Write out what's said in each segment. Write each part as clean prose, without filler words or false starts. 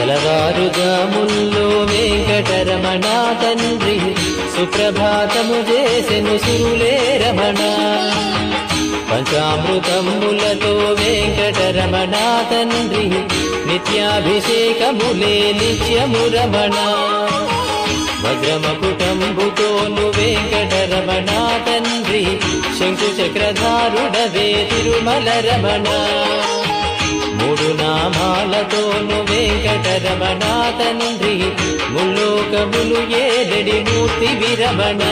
తెలవారుజాముల్లో వెంకటరమణ తండ్రి సుప్రభాతము చేసెను సురులే రమణ. పంచామృతములతో వెంకటరమణ తండ్రి నిత్యాభిషేకములే నిత్యము రమణ. వజ్రమకుటంబుతోను వెంకటరమణ తండ్రి శంకు చక్రధారుడవే తిరుమల రమణ. మూడు నామాలతోను వెంకటరమణ తండ్రి ముల్లోకములు ఏడడి మూర్తి విరమణ.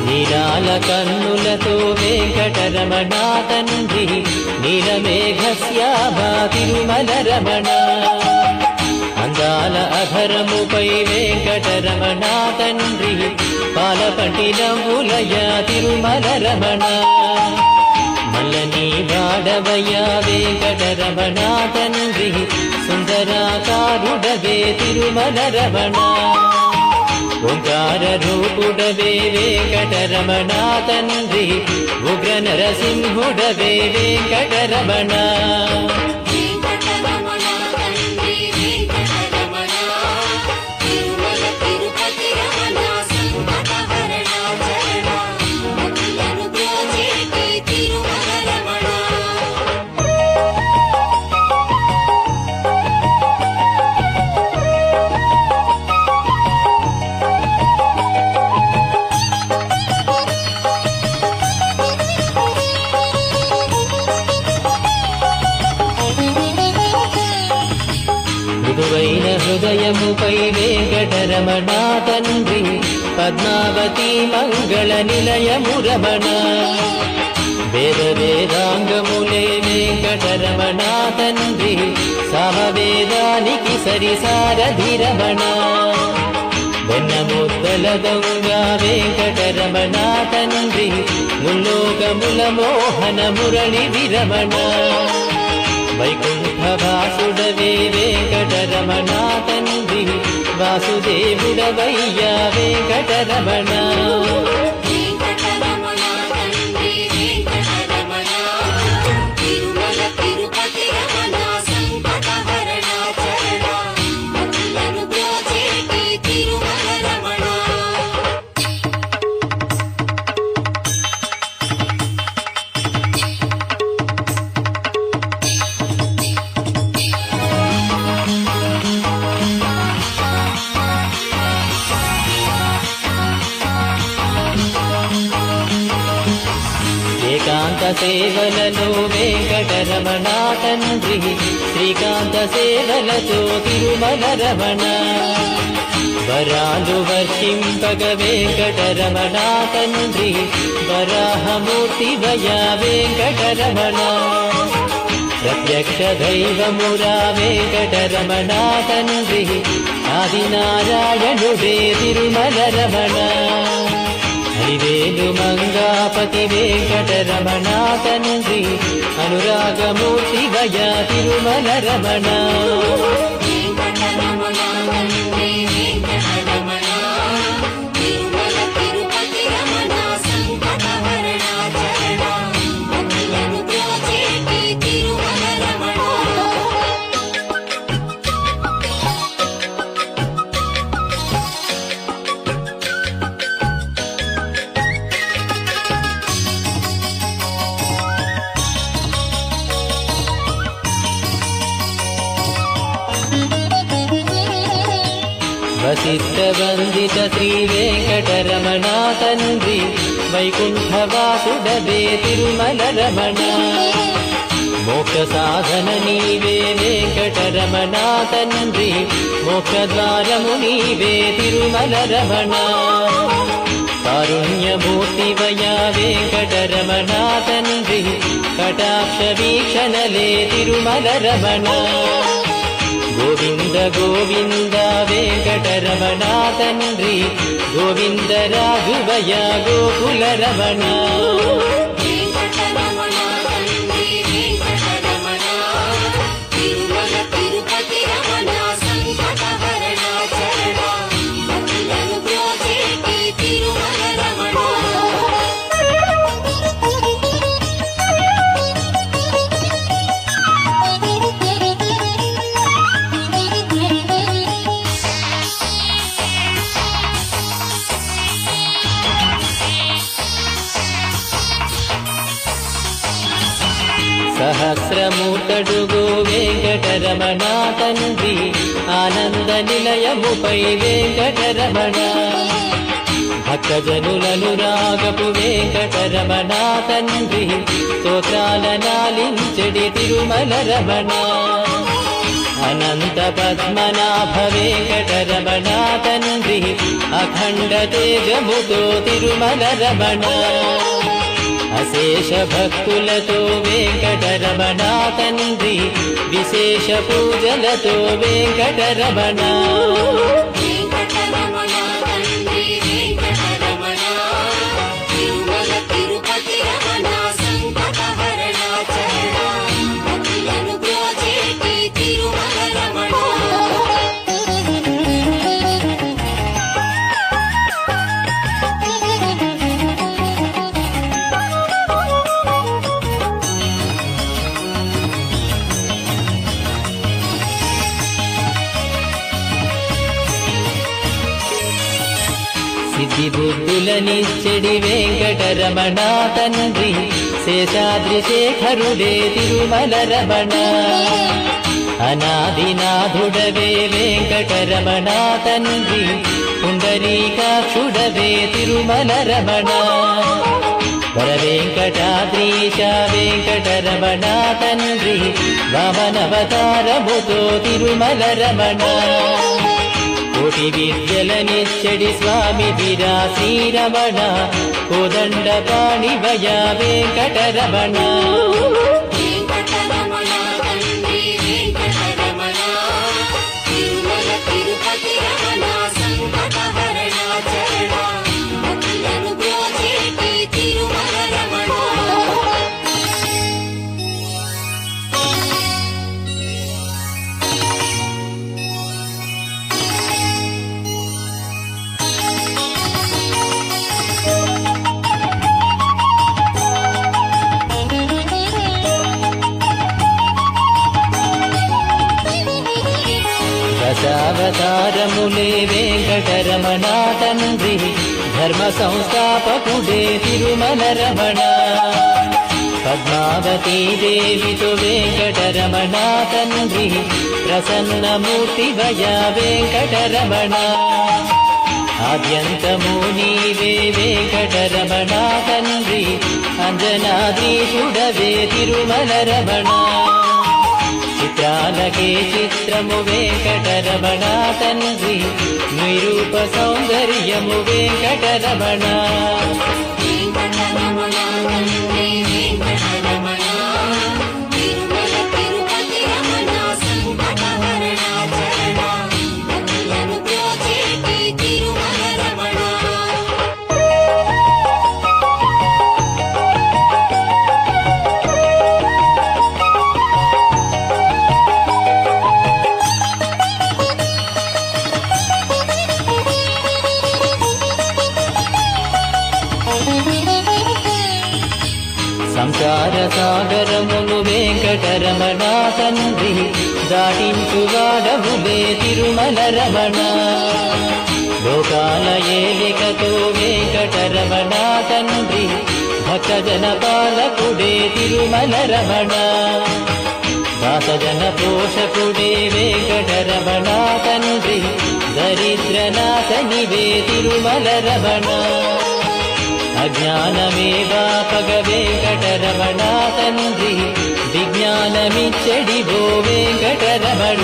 నీలాల కన్నులతో వెంకటరమణ తండ్రి నీలమేఘశ్యామ తిరుమల రమణ. అందాల అధరముపై వెంకటరమణ తండ్రి పాలపంటి నవ్వులయ తిరుమల రమణ. మల్లని వాడవయ్య వెంకటరమణ తండ్రి సుందరాకారుడవే తిరుమల రమణ. ఓంకార రూపుడవే వెంకటరమణ తండ్రి ఉగ్ర నరసింహుడవే వెంకటరమణ. మృదువైన హృదయముపై వెంకటరమణ తండ్రి పద్మావతి మంగళ నిలయము రమణ. వేద వేదాంగములే వెంకటరమణ తండ్రి సామవేదానికి సరిసారథి రమణ. వెన్నముద్దల దొంగ వెంకటరమణ తండ్రి ముల్లోకముల మోహన మురళి విరమణ. వైకుంఠవాసుడవే వెంకటరమణ తండ్రి వాసుదేవుడవయ్యా వెంకటరమణ. ఏకాంత సేవలలో వెంకటరమణ తండ్రి శ్రీకాంత సేవలతో తిరుమల రమణ. వరాలు వర్షింపగ వెంకటరమణ తండ్రి వరాహమూర్తి వయ వెంకటరమణ. ప్రత్యక్ష దైవమురా వెంకటరమణ తండ్రి ఆదినారాయణుడే తిరుమల రమణ. హరివేలు మంగాపతి వెంకటరమణ తండ్రి అనురాగమూర్తి వయ తిరుమల రమణ. వశిష్ఠ వందిత శ్రీ వెంకటరమణ తండ్రి వైకుంఠవాసుడవే తిరుమల రమణ. మోక్ష సాధన నీవే వెంకటరమణ తండ్రి మోక్షద్వారము నీవే తిరుమల రమణ. కారుణ్యమూర్తి వయ వెంకటరమణ తండ్రి కటాక్ష వీక్షణలే తిరుమల రమణ. గోవింద గోవింద వెంకటరమణ తండ్రి, గోవింద రాఘవయ గోకుల రమణ. సహస్రమూర్తడుగో వెంకటరమణ తండ్రి, ఆనంద నిలయముపై వెంకటరమణ. భక్తజనులను రాగపు వెంకటరమణ తండ్రి, స్తోత్రాల నాలించెడి తిరుమల రమణ. అనంత పద్మనాభ వెంకటరమణ తండ్రి, అఖండ తేజముతో తిరుమల రమణ. అశేష భక్తులతో వెంకటరమణ తండ్రి, విశేష పూజలతో వెంకటరమణ. సిద్ధి బుద్ధులనిచ్చెడి వెంకటరమణ తండ్రి, శేషాద్రి శేఖరుడే తిరుమల రమణ. అనాదినాథుడవే వెంకటరమణ తండ్రి, పుండరీకాక్షుడవే తిరుమల రమణ. వరవెంకటాద్రీశ వెంకటరమణ తండ్రి, వామనవతారముతో తిరుమల రమణ. కోటి విద్యలనిచ్చడి స్వామి వీరా శ్రీరమణ, కోదండ పాణివయ వెంకటరమణ. దశావతారములే వెంకటరమణ తండ్రి, ధర్మ సంస్థాపకుడే తిరుమల రమణ. పద్మావతీ దేవితో వెంకటరమణ తండ్రి, ప్రసన్నమూర్తి భయ వెంకటరమణ. ఆద్యంతము నీవే వెంకటరమణ తండ్రి, అంజనాద్రీశుడవే తిరుమల రమణ. చిత్రాలకే చిత్రము వెంకటరమణ తండ్రి, నిరూప సౌందర్యము వెంకటరమణ. సంసార సాగరమును వెంకటరమణ తండ్రి, దాటించువాడవులే తిరుమల రమణ. లోకాల ఏలికతో వెంకటరమణ తండ్రి, భక్తజన పాలకుడే తిరుమల రమణ. దాసజన పోషకుడే వెంకటరమణ తండ్రి, దరిద్రనాశనివే తిరుమల రమణ. అజ్ఞానమే వాపగ వెంకటరమణ తండ్రి, విజ్ఞానమిచ్చడివో వెంకటరమణ.